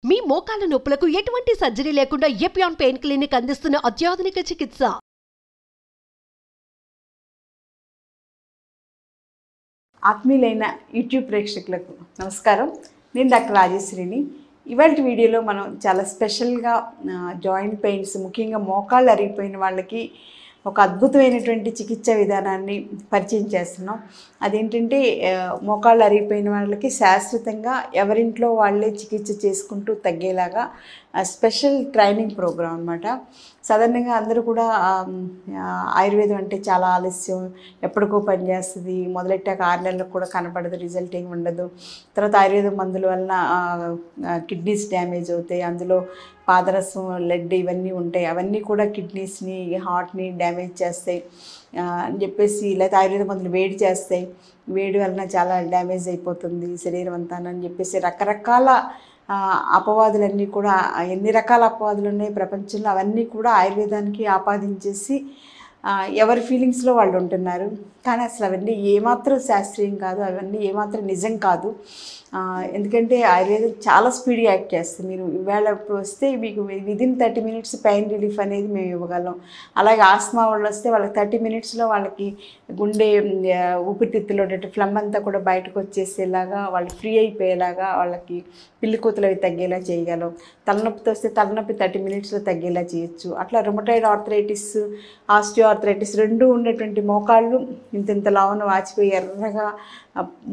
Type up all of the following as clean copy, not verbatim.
మీ మోకాల నొప్పులకు ఎటువంటి సర్జరీ లేకుండా ఎపియాన్ పెయిన్ క్లినిక్ అందిస్తున్న అత్యాధునిక చికిత్స. ఆత్మీయులైన యూట్యూబ్ ప్రేక్షకులకు నమస్కారం. నేను డాక్టర్ రాజేశ్వరిని. ఇవాళ వీడియోలో మనం చాలా స్పెషల్గా జాయింట్ పెయిన్స్, ముఖ్యంగా మోకాళ్ళు అరిగిపోయిన వాళ్ళకి ఒక అద్భుతమైనటువంటి చికిత్సా విధానాన్ని పరిచయం చేస్తున్నాం. అదేంటంటే మోకాళ్ళు అరిగిపోయిన వాళ్ళకి శాశ్వతంగా ఎవరింట్లో వాళ్ళే చికిత్స చేసుకుంటూ తగ్గేలాగా స్పెషల్ ట్రైనింగ్ ప్రోగ్రామ్ అనమాట. సాధారణంగా అందరూ కూడా ఆయుర్వేదం అంటే చాలా ఆలస్యం, ఎప్పటికో పనిచేస్తుంది, మొదలెట్టాక 6 నెలలకు కూడా కనపడదు, రిజల్ట్ ఏమి ఉండదు. తర్వాత ఆయుర్వేదం మందుల వలన కిడ్నీస్ డ్యామేజ్ అవుతాయి, అందులో పాదరసం, లెడ్ ఇవన్నీ ఉంటాయి, అవన్నీ కూడా కిడ్నీస్ని, హార్ట్ని డ్యామేజ్ చేస్తాయి అని చెప్పేసి, లేకపోతే ఆయుర్వేద మందులు వేడి చేస్తాయి, వేడి వలన చాలా డ్యామేజ్ అయిపోతుంది శరీరం అంతా అని చెప్పేసి రకరకాల అపవాదులన్నీ కూడా, ఎన్ని రకాల అపవాదులు ఉన్నాయి ప్రపంచంలో, అవన్నీ కూడా ఆయుర్వేదానికి ఆపాదించేసి ఎవరి ఫీలింగ్స్లో వాళ్ళు ఉంటున్నారు. కానీ అసలు అవన్నీ ఏమాత్రం శాస్త్రీయం కాదు, అవన్నీ ఏమాత్రం నిజం కాదు. ఎందుకంటే ఆయుర్వేదం చాలా స్పీడ్గా యాక్ట్ చేస్తుంది. మీరు ఇవాళ వస్తే మీకు విదిన్ 30 మినిట్స్ పెయిన్ రిలీఫ్ అనేది మేము ఇవ్వగలం. అలాగే ఆస్మా వాళ్ళు వస్తే వాళ్ళకి 30 మినిట్స్లో వాళ్ళకి గుండె ఊపిరితిత్తులో ఫ్లమ్ అంతా కూడా బయటకు వచ్చేసేలాగా, వాళ్ళు ఫ్రీ అయిపోయేలాగా, వాళ్ళకి పిల్లి కూతులు అవి తగ్గేలా చేయగలం. తలనొప్పితో వస్తే తలనొప్పి 30 మినిట్స్లో తగ్గేలా చేయొచ్చు. అట్లా రుమటాయిడ్ ఆర్థరైటిస్, ఆస్టియో ఆర్థరైటిస్ రెండు ఉన్నటువంటి మోకాళ్ళు ఇంత లావున వాచిపోయి ఎర్రగా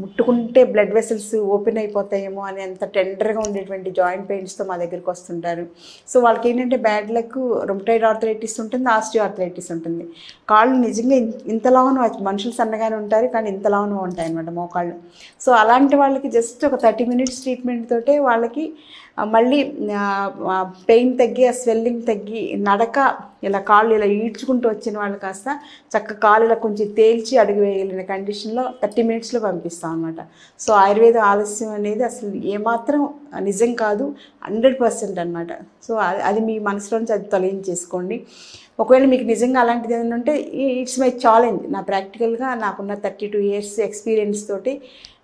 ముట్టుకుంటే బ్లడ్ వెసల్స్ ఓపెన్ అయిపోతాయేమో అని అంత టెండర్గా ఉండేటువంటి జాయింట్ పెయిన్స్తో మా దగ్గరికి వస్తుంటారు. సో వాళ్ళకి ఏంటంటే బ్యాడ్ లక్, రుమటాయిడ్ ఆర్థరైటిస్ ఉంటుంది, ఆస్టియో ఆర్థరైటిస్ ఉంటుంది. కాళ్ళు నిజంగా ఇంతలావున, మనుషులు సన్నగానే ఉంటారు కానీ ఇంతలావున ఉంటాయి అన్నమాట మోకాళ్ళు. సో అలాంటి వాళ్ళకి జస్ట్ ఒక 30 మినిట్స్ ట్రీట్మెంట్ తోటే వాళ్ళకి మళ్ళీ పెయిన్ తగ్గి, ఆ స్వెల్లింగ్ తగ్గి, నడక ఇలా కాళ్ళు ఇలా ఈడ్చుకుంటూ వచ్చిన వాళ్ళు కాస్త చక్క కాళ్ళు ఇలా కొంచెం తేల్చి అడుగు వేయగలిగిన కండిషన్లో 30 మినిట్స్లో పంపిస్తాం అనమాట. సో ఆయుర్వేద ఆలస్యం అనేది అసలు ఏమాత్రం నిజం కాదు, 100% అనమాట. సో అది మీ మనసులోంచి అది తొలగించేసుకోండి. ఒకవేళ మీకు నిజంగా అలాంటిది ఏదైనా ఉంటే ఇట్స్ మై ఛాలెంజ్. నా ప్రాక్టికల్గా నాకున్న 32 ఇయర్స్ ఎక్స్పీరియన్స్ తోటి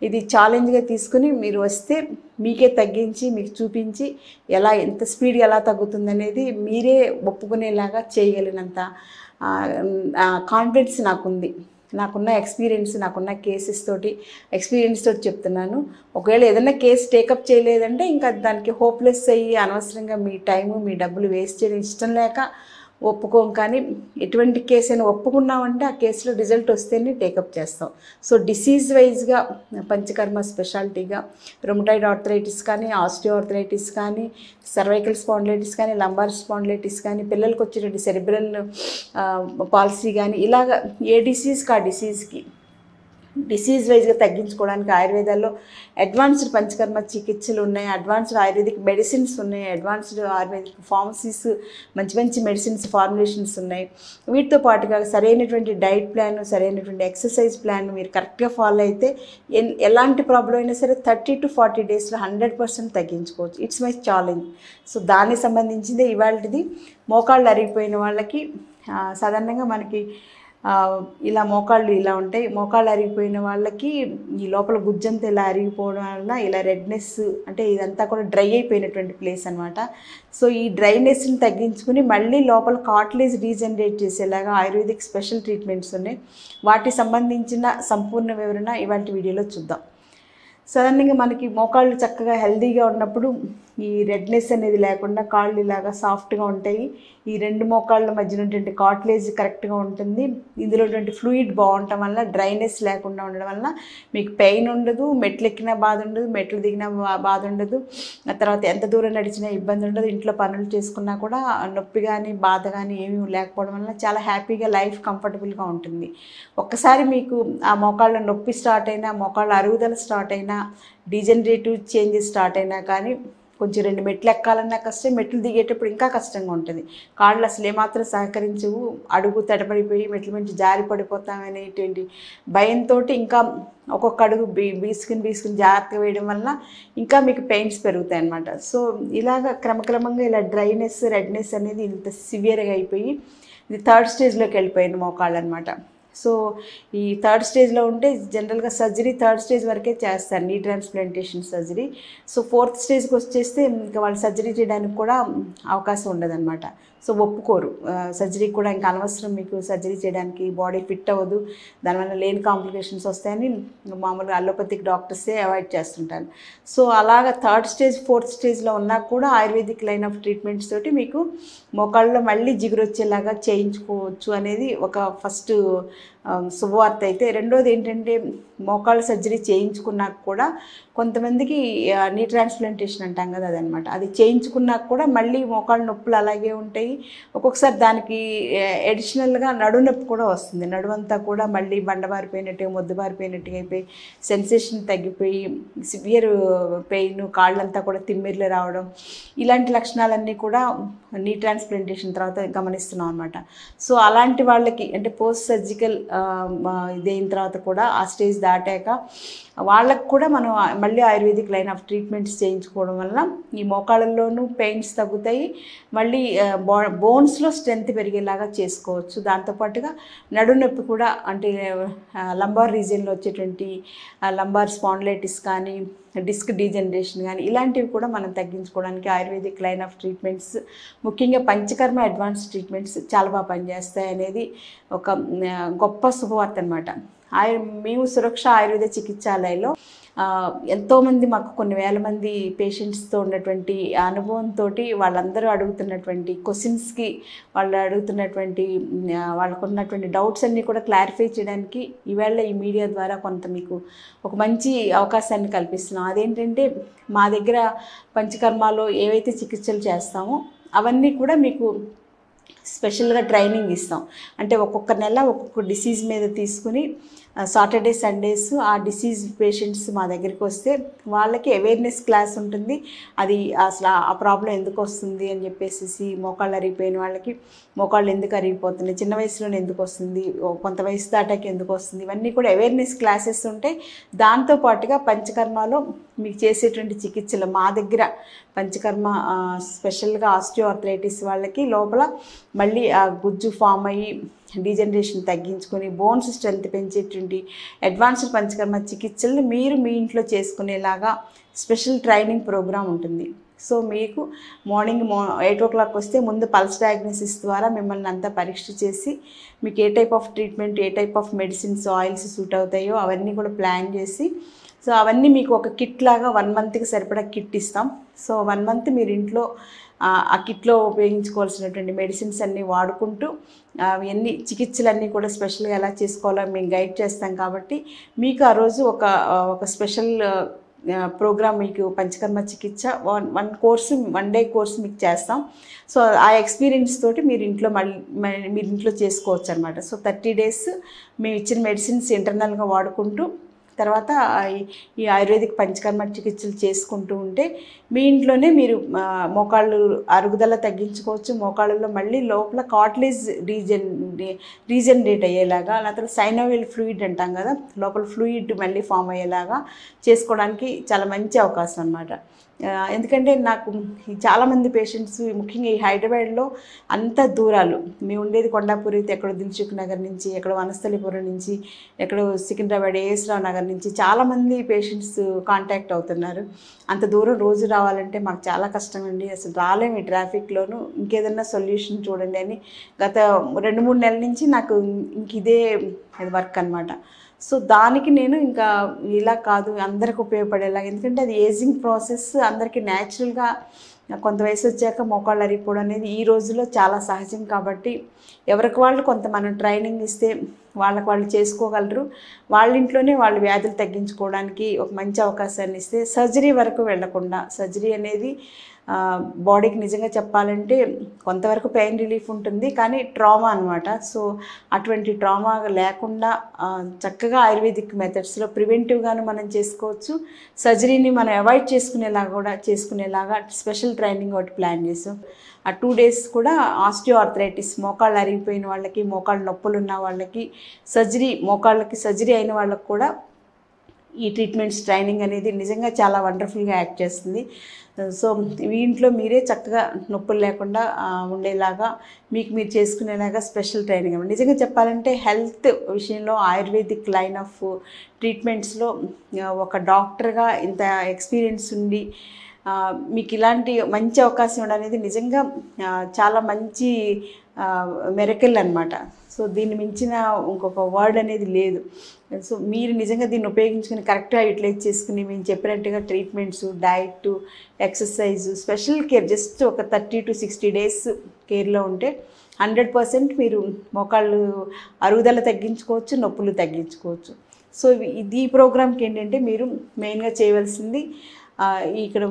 ఇది ఛాలెంజ్గా తీసుకుని మీరు వస్తే మీకే తగ్గించి మీకు చూపించి ఎంత స్పీడ్గా ఎలా తగ్గుతుందనేది మీరే ఒప్పుకునేలాగా చేయగలిగినంత కాన్ఫిడెన్స్ నాకుంది. నాకున్న ఎక్స్పీరియన్స్, నాకున్న కేసెస్ తోటి ఎక్స్పీరియన్స్ తోటి చెప్తున్నాను. ఒకవేళ ఏదైనా కేసు టేకప్ చేయలేదంటే ఇంకా దానికి హోప్లెస్ అయ్యి అనవసరంగా మీ టైము, మీ డబ్బులు వేస్ట్ చేయడం ఇష్టం లేక ఒప్పుకోం. కానీ ఎటువంటి కేసు అయినా ఒప్పుకున్నామంటే ఆ కేసులో రిజల్ట్ వస్తేనే టేకప్ చేస్తాం. సో డిసీజ్ వైజ్గా పంచకర్మ స్పెషాలిటీగా రుమటాయిడ్ ఆర్థరైటిస్ కానీ, ఆస్టియో ఆర్థరైటిస్ కానీ, సర్వైకల్ స్పాండిలైటిస్ కానీ, లంబార్ స్పాండిలైటిస్ కానీ, పిల్లలకు వచ్చేటువంటి సెరిబ్రల్ పాలసీ కానీ, ఇలాగ ఏ డిసీజ్కి ఆ డిసీజ్కి డిసీజ్ వైజ్గా తగ్గించుకోవడానికి ఆయుర్వేదాల్లో అడ్వాన్స్డ్ పంచకర్మ చికిత్సలు ఉన్నాయి, అడ్వాన్స్డ్ ఆయుర్వేదిక్ మెడిసిన్స్ ఉన్నాయి, అడ్వాన్స్డ్ ఆయుర్వేదిక్ ఫార్మసీస్, మంచి మంచి మెడిసిన్స్ ఫార్ములేషన్స్ ఉన్నాయి. వీటితో పాటుగా సరైనటువంటి డైట్ ప్లాన్, సరైనటువంటి ఎక్సర్సైజ్ ప్లాన్ మీరు కరెక్ట్గా ఫాలో అయితే ఎలాంటి ప్రాబ్లం అయినా సరే 30 to 40 డేస్లో 100% తగ్గించుకోవచ్చు. It's my challenge. సో దానికి సంబంధించిందే ఇవాళది. మోకాళ్ళు అరిగిపోయిన వాళ్ళకి సాధారణంగా మనకి ఇలా మోకాళ్ళు ఇలా ఉంటాయి. మోకాళ్ళు అరిగిపోయిన వాళ్ళకి ఈ లోపల గుజ్జంతా ఇలా అరిగిపోవడం వల్ల ఇలా రెడ్నెస్, అంటే ఇదంతా కూడా డ్రై అయిపోయినటువంటి ప్లేస్ అనమాట. సో ఈ డ్రైనెస్ని తగ్గించుకుని మళ్ళీ లోపల కార్టిలేజ్ రీజనరేట్ చేసేలాగా ఆయుర్వేదిక్ స్పెషల్ ట్రీట్మెంట్స్ ఉన్నాయి. వాటికి సంబంధించిన సంపూర్ణ వివరణ ఇవాళ వీడియోలో చూద్దాం. సాధారణంగా మనకి మోకాళ్ళు చక్కగా హెల్దీగా ఉన్నప్పుడు ఈ రెడ్నెస్ అనేది లేకుండా కాళ్ళు ఇలాగా సాఫ్ట్గా ఉంటాయి. ఈ రెండు మోకాళ్ళ మధ్యన ఉన్నటువంటి కార్టిలేజ్ కరెక్ట్గా ఉంటుంది. ఇందులో ఉన్నటువంటి ఫ్లూయిడ్ బాగుండటం వల్ల, డ్రైనెస్ లేకుండా ఉండడం వల్ల మీకు పెయిన్ ఉండదు, మెట్లు ఎక్కినా బాధ ఉండదు, మెట్లు దిగినా బాధ ఉండదు, ఆ తర్వాత ఎంత దూరం నడిచినా ఇబ్బంది ఉండదు, ఇంట్లో పనులు చేసుకున్నా కూడా నొప్పి కానీ బాధ కానీ ఏమీ లేకపోవడం వల్ల చాలా హ్యాపీగా లైఫ్ కంఫర్టబుల్గా ఉంటుంది. ఒక్కసారి మీకు ఆ మోకాళ్ళ నొప్పి స్టార్ట్ అయినా, మోకాళ్ళ అరుగుదల స్టార్ట్ అయినా, డీజనరేటివ్ చేంజెస్ స్టార్ట్ అయినా కానీ కొంచెం 2 మెట్లు ఎక్కాలన్నా కష్టం, మెట్లు దిగేటప్పుడు ఇంకా కష్టంగా ఉంటుంది. కాళ్ళు అసలు ఏమాత్రం సహకరించవు, అడుగు తడపడిపోయి మెట్ల నుంచి జారి పడిపోతామనేటువంటి భయంతో ఇంకా ఒక్కొక్క అడుగు బీసుకుని జాగ్రత్తగా వేయడం వల్ల ఇంకా మీకు పెయిన్స్ పెరుగుతాయి అన్నమాట. సో ఇలాగ క్రమక్రమంగా ఇలా డ్రైనెస్, రెడ్నెస్ అనేది ఇంత సివియర్గా అయిపోయి ఇది 3rd స్టేజ్లోకి వెళ్ళిపోయింది మోకాళ్ళు అనమాట. సో ఈ థర్డ్ స్టేజ్లో ఉంటే జనరల్గా సర్జరీ థర్డ్ స్టేజ్ వరకే చేస్తారు, నీ ట్రాన్స్ప్లాంటేషన్ సర్జరీ. సో ఫోర్త్ స్టేజ్కి వచ్చేస్తే ఇంకా వాళ్ళు సర్జరీ చేయడానికి కూడా అవకాశం ఉండదన్నమాట. సో ఒప్పుకోరు, సర్జరీ కూడా ఇంకా అనవసరం, మీకు సర్జరీ చేయడానికి బాడీ ఫిట్ అవ్వదు, దానివల్ల లేని కాంప్లికేషన్స్ వస్తాయని మామూలుగా అలోపతిక్ డాక్టర్సే అవాయిడ్ చేస్తుంటారు. సో అలాగా థర్డ్ స్టేజ్ ఫోర్త్ స్టేజ్లో ఉన్నా కూడా ఆయుర్వేదిక్ లైన్ ఆఫ్ ట్రీట్మెంట్స్ తోటి మీకు మోకాళ్ళలో మళ్ళీ జిగురు వచ్చేలాగా చేయించుకోవచ్చు అనేది ఒక ఫస్ట్ శుభవార్త అయితే. రెండోది ఏంటంటే మోకాళ్ళ సర్జరీ చేయించుకున్నాక కూడా కొంతమందికి నీ ట్రాన్స్ప్లాంటేషన్ అంటాం కదా, అదనమాట. అది చేయించుకున్నాక కూడా మళ్ళీ మోకాళ్ళ నొప్పులు అలాగే ఉంటాయి. ఒక్కొక్కసారి దానికి అడిషనల్గా నడుము నొప్పి కూడా వస్తుంది. నడుమంతా కూడా మళ్ళీ బండబారిపోయినట్టుగా మొద్దుబారిపోయినట్టుగా అయిపోయి సెన్సేషన్ తగ్గిపోయి సివియర్ పెయిన్, కాళ్ళంతా కూడా తిమ్మిర్లు రావడం, ఇలాంటి లక్షణాలన్నీ కూడా నీ ట్రాన్స్ప్లాంటేషన్ తర్వాత గమనిస్తున్నాం అనమాట. సో అలాంటి వాళ్ళకి అంటే పోస్ట్ సర్జికల్ ఇదైన తర్వాత కూడా ఆ స్టేజ్ దాటాక వాళ్ళకు కూడా మనం మళ్ళీ ఆయుర్వేదిక్ లైన్ ఆఫ్ ట్రీట్మెంట్స్ చేయించుకోవడం వల్ల ఈ మోకాళ్ళల్లోనూ పెయిన్స్ తగ్గుతాయి, మళ్ళీ బోన్స్లో స్ట్రెంత్ పెరిగేలాగా చేసుకోవచ్చు. దాంతోపాటుగా నడుము నొప్పి కూడా అంటే లంబార్ రీజియన్లో వచ్చేటువంటి లంబార్ స్పాండిలైటిస్ కానీ డిస్క్ డీజనరేషన్ కానీ ఇలాంటివి కూడా మనం తగ్గించుకోవడానికి ఆయుర్వేదిక్ లైన్ ఆఫ్ ట్రీట్మెంట్స్, ముఖ్యంగా పంచకర్మ అడ్వాన్స్ ట్రీట్మెంట్స్ చాలా బాగా పనిచేస్తాయి అనేది ఒక గొప్ప శుభవార్త అనమాట. మేము సురక్ష ఆయుర్వేద చికిత్సాలయంలో ఎంతోమంది మాకు కొన్ని వేల మంది పేషెంట్స్తో ఉన్నటువంటి అనుభవంతో వాళ్ళందరూ అడుగుతున్నటువంటి క్వశ్చన్స్కి, వాళ్ళు అడుగుతున్నటువంటి వాళ్ళకు ఉన్నటువంటి డౌట్స్ అన్నీ కూడా క్లారిఫై చేయడానికి ఈవేళ ఈ మీడియా ద్వారా కొంత మీకు ఒక మంచి అవకాశాన్ని కల్పిస్తున్నాం. అదేంటంటే మా దగ్గర పంచకర్మలో ఏవైతే చికిత్సలు చేస్తామో అవన్నీ కూడా మీకు స్పెషల్గా ట్రైనింగ్ ఇస్తాం. అంటే ఒక్కొక్క నెల ఒక్కొక్క డిసీజ్ మీద తీసుకుని సాటర్డే సండేస్ ఆ డిసీజ్ పేషెంట్స్ మా దగ్గరికి వస్తే వాళ్ళకి అవేర్నెస్ క్లాస్ ఉంటుంది. అది అసలు ఆ ప్రాబ్లం ఎందుకు వస్తుంది అని చెప్పేసి, మోకాళ్ళు అరిగిపోయిన వాళ్ళకి మోకాళ్ళు ఎందుకు అరిగిపోతున్నాయి, చిన్న వయసులోనే ఎందుకు వస్తుంది, కొంత వయసు దాటాకి ఎందుకు వస్తుంది, ఇవన్నీ కూడా అవేర్నెస్ క్లాసెస్ ఉంటాయి. దాంతోపాటుగా పంచకర్మలో మీకు చేసేటువంటి చికిత్సలు మా దగ్గర పంచకర్మ స్పెషల్గా ఆస్టియోఆర్థరైటిస్ వాళ్ళకి లోపల మళ్ళీ ఆ గుజ్జు ఫామ్ అయ్యి డీజనరేషన్ తగ్గించుకొని బోన్స్ స్ట్రెంత్ పెంచేటువంటి అడ్వాన్స్డ్ పంచకర్మ చికిత్సలు మీరు మీ ఇంట్లో చేసుకునేలాగా స్పెషల్ ట్రైనింగ్ ప్రోగ్రామ్ ఉంటుంది. సో మీకు మార్నింగ్ 8 o'clock వస్తే ముందు పల్స్ డయాగ్నోసిస్ ద్వారా మిమ్మల్ని అంతా పరీక్ష చేసి మీకు ఏ టైప్ ఆఫ్ ట్రీట్మెంట్, ఏ type of medicines, oils suit అవుతాయో అవన్నీ కూడా ప్లాన్ చేసి, సో అవన్నీ మీకు ఒక కిట్ లాగా 1 monthకి సరిపడా కిట్ ఇస్తాం. సో 1 month మీరు ఇంట్లో ఆ కిట్లో ఉపయోగించుకోవాల్సినటువంటి మెడిసిన్స్ అన్నీ వాడుకుంటూ అవన్నీ చికిత్సలన్నీ కూడా స్పెషల్గా ఎలా చేసుకోవాలో మేము గైడ్ చేస్తాం. కాబట్టి మీకు ఆ రోజు ఒక స్పెషల్ ప్రోగ్రామ్ మీకు పంచకర్మ చికిత్స వన్ డే కోర్సు మీకు చేస్తాం. సో ఆ ఎక్స్పీరియన్స్ తోటి మీరు ఇంట్లో చేసుకోవచ్చు అనమాట. సో 30 days మేము ఇచ్చిన మెడిసిన్స్ ఇంటర్నల్గా వాడుకుంటూ తర్వాత ఈ ఆయుర్వేదిక్ పంచకర్మ చికిత్సలు చేసుకుంటూ ఉంటే మీ ఇంట్లోనే మీరు మోకాళ్ళు అరుగుదల తగ్గించుకోవచ్చు. మోకాళ్ళలో మళ్ళీ లోపల కార్టిలేజ్ రీజనరేట్ అయ్యేలాగా, లేకపోతే సైనోవియల్ ఫ్లూయిడ్ అంటాం కదా, లోపల ఫ్లూయిడ్ మళ్ళీ ఫామ్ అయ్యేలాగా చేసుకోవడానికి చాలా మంచి అవకాశం అన్నమాట. ఎందుకంటే నాకు చాలామంది పేషెంట్స్ ముఖ్యంగా ఈ హైదరాబాద్లో అంత దూరాలు, మేము ఉండేది కొండాపూర్ అయితే ఎక్కడో దిల్సుఖ్ నగర్ నుంచి, ఎక్కడో వనస్థలిపురం నుంచి, ఎక్కడో సికింద్రాబాద్ ఏఎస్ రావు నగర్ నుంచి చాలామంది పేషెంట్స్ కాంటాక్ట్ అవుతున్నారు. అంత దూరం రోజు రావాలంటే మాకు చాలా కష్టం అండి, అసలు రాలేము ఈ ట్రాఫిక్లోను, ఇంకేదన్నా సొల్యూషన్ చూడండి అని గత 2-3 నెలల నుంచి నాకు ఇదే వర్క్ అనమాట. సో దానికి నేను ఇంకా ఇలా కాదు, అందరికి ఉపయోగపడేలా, ఎందుకంటే అది ఏజింగ్ ప్రాసెస్, అందరికీ న్యాచురల్గా కొంత వయసు వచ్చాక మోకాళ్ళు అరిగిపోవడం అనేది ఈ రోజుల్లో చాలా సహజం. కాబట్టి ఎవరికి వాళ్ళు కొంత మనం ట్రైనింగ్ ఇస్తే వాళ్ళు చేసుకోగలరు. వాళ్ళ ఇంట్లోనే వాళ్ళు వ్యాధులు తగ్గించుకోవడానికి ఒక మంచి అవకాశాన్ని ఇస్తే సర్జరీ వరకు వెళ్లకుండా, సర్జరీ అనేది బాడీకి నిజంగా చెప్పాలంటే కొంతవరకు పెయిన్ రిలీఫ్ ఉంటుంది, కానీ ట్రామా అనమాట. సో అటువంటి ట్రామా లేకుండా చక్కగా ఆయుర్వేదిక్ మెథడ్స్లో ప్రివెంటివ్గాను మనం చేసుకోవచ్చు. సర్జరీని మనం అవాయిడ్ చేసుకునేలాగా స్పెషల్ ట్రైనింగ్ ఒకటి ప్లాన్ చేసాం. ఆ 2 days కూడా ఆస్టియోఆర్థరైటిస్, మోకాళ్ళు అరిగిపోయిన వాళ్ళకి, మోకాళ్ళు నొప్పులు ఉన్న వాళ్ళకి, మోకాళ్ళకి సర్జరీ అయిన వాళ్ళకి కూడా ఈ ట్రీట్మెంట్స్ ట్రైనింగ్ అనేది నిజంగా చాలా వండర్ఫుల్గా యాక్ట్ చేస్తుంది. సో మీ ఇంట్లో మీరే చక్కగా నొప్పులు లేకుండా ఉండేలాగా మీకు మీరు చేసుకునేలాగా స్పెషల్ ట్రైనింగ్. నిజంగా చెప్పాలంటే హెల్త్ విషయంలో ఆయుర్వేదిక్ లైన్ ఆఫ్ ట్రీట్మెంట్స్లో ఒక డాక్టర్గా ఇంత ఎక్స్పీరియన్స్ ఉండి మీకు ఇలాంటి మంచి అవకాశం ఉండడం అనేది నిజంగా చాలా మంచి మెరకల్ అన్నమాట. సో దీన్ని మించిన ఇంకొక వర్డ్ అనేది లేదు. సో మీరు నిజంగా దీన్ని ఉపయోగించుకుని కరెక్ట్గా యూటిలైజ్ చేసుకుని మేము చెప్పినట్టుగా treatments, diet, exercise, special care just ఒక 30 to 60 days కేర్లో ఉంటే 100% మీరు మోకాళ్ళు అరుగుదల తగ్గించుకోవచ్చు, నొప్పులు తగ్గించుకోవచ్చు. సో ఈ ప్రోగ్రామ్కి ఏంటంటే మీరు మెయిన్గా చేయవలసింది ఇక్కడ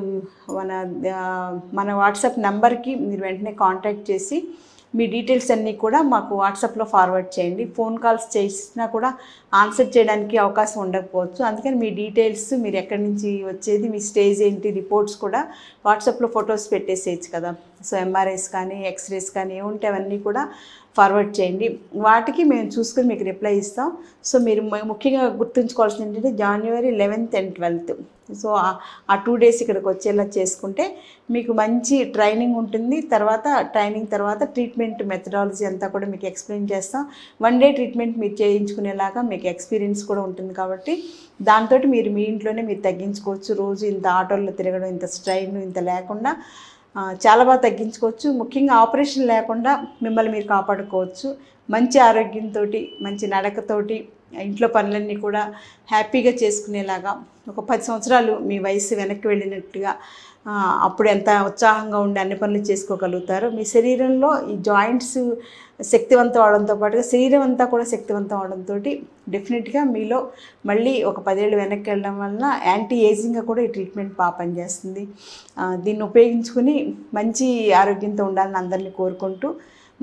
మన వాట్సాప్ నెంబర్కి మీరు వెంటనే కాంటాక్ట్ చేసి మీ డీటెయిల్స్ అన్నీ కూడా మాకు వాట్సాప్లో ఫార్వర్డ్ చేయండి. ఫోన్ కాల్స్ చేసినా కూడా ఆన్సర్ చేయడానికి అవకాశం ఉండకపోవచ్చు. అందుకని మీ డీటెయిల్స్, మీరు ఎక్కడి నుంచి వచ్చేది, మీ స్టేజ్ ఏంటి, రిపోర్ట్స్ కూడా వాట్సాప్లో ఫొటోస్ పెట్టేసేయచ్చు కదా. సో ఎంఆర్ఐస్ కానీ ఎక్స్రేస్ కానీ ఏముంటే అవన్నీ కూడా ఫార్వర్డ్ చేయండి. వాటికి మేము చూసుకొని మీకు రిప్లై ఇస్తాం. సో మీరు ముఖ్యంగా గుర్తుంచుకోవాల్సింది ఏంటంటే January 11th and 12th. So ఆ 2 days ఇక్కడికి వచ్చేలా చేసుకుంటే మీకు మంచి ట్రైనింగ్ ఉంటుంది. ట్రైనింగ్ తర్వాత ట్రీట్మెంట్ మెథడాలజీ అంతా కూడా మీకు ఎక్స్ప్లెయిన్ చేస్తాం. 1 day ట్రీట్మెంట్ మీరు చేయించుకునేలాగా మీకు ఎక్స్పీరియన్స్ కూడా ఉంటుంది. కాబట్టి దాంతో మీరు మీ ఇంట్లోనే మీరు తగ్గించుకోవచ్చు. రోజు ఇంత ఆటోల్లో తిరగడం, ఇంత స్ట్రైన్, ఇంత లేకుండా చాలా బాగా తగ్గించుకోవచ్చు. ముఖ్యంగా ఆపరేషన్ లేకుండా మిమ్మల్ని మీరు కాపాడుకోవచ్చు. మంచి ఆరోగ్యంతో, మంచి నడకతోటి ఇంట్లో పనులన్నీ కూడా హ్యాపీగా చేసుకునేలాగా ఒక 10 సంవత్సరాలు మీ వయసు వెనక్కి వెళ్ళినట్టుగా అప్పుడు ఎంత ఉత్సాహంగా ఉండి అన్ని పనులు చేసుకోగలుగుతారు. మీ శరీరంలో ఈ జాయింట్స్ శక్తివంతం అవడంతో పాటుగా శరీరం అంతా కూడా శక్తివంతం అవడంతో డెఫినెట్గా మీలో మళ్ళీ ఒక 10 ఏళ్ళు వెనక్కి వెళ్ళడం వలన యాంటీ ఏజింగ్గా కూడా ఈ ట్రీట్మెంట్ బాగా పనిచేస్తుంది. దీన్ని ఉపయోగించుకుని మంచి ఆరోగ్యంతో ఉండాలని అందరినీ కోరుకుంటూ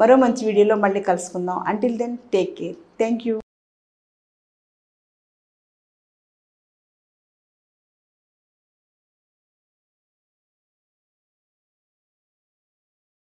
మరో మంచి వీడియోలో మళ్ళీ కలుసుకుందాం. Until then take care. Thank you.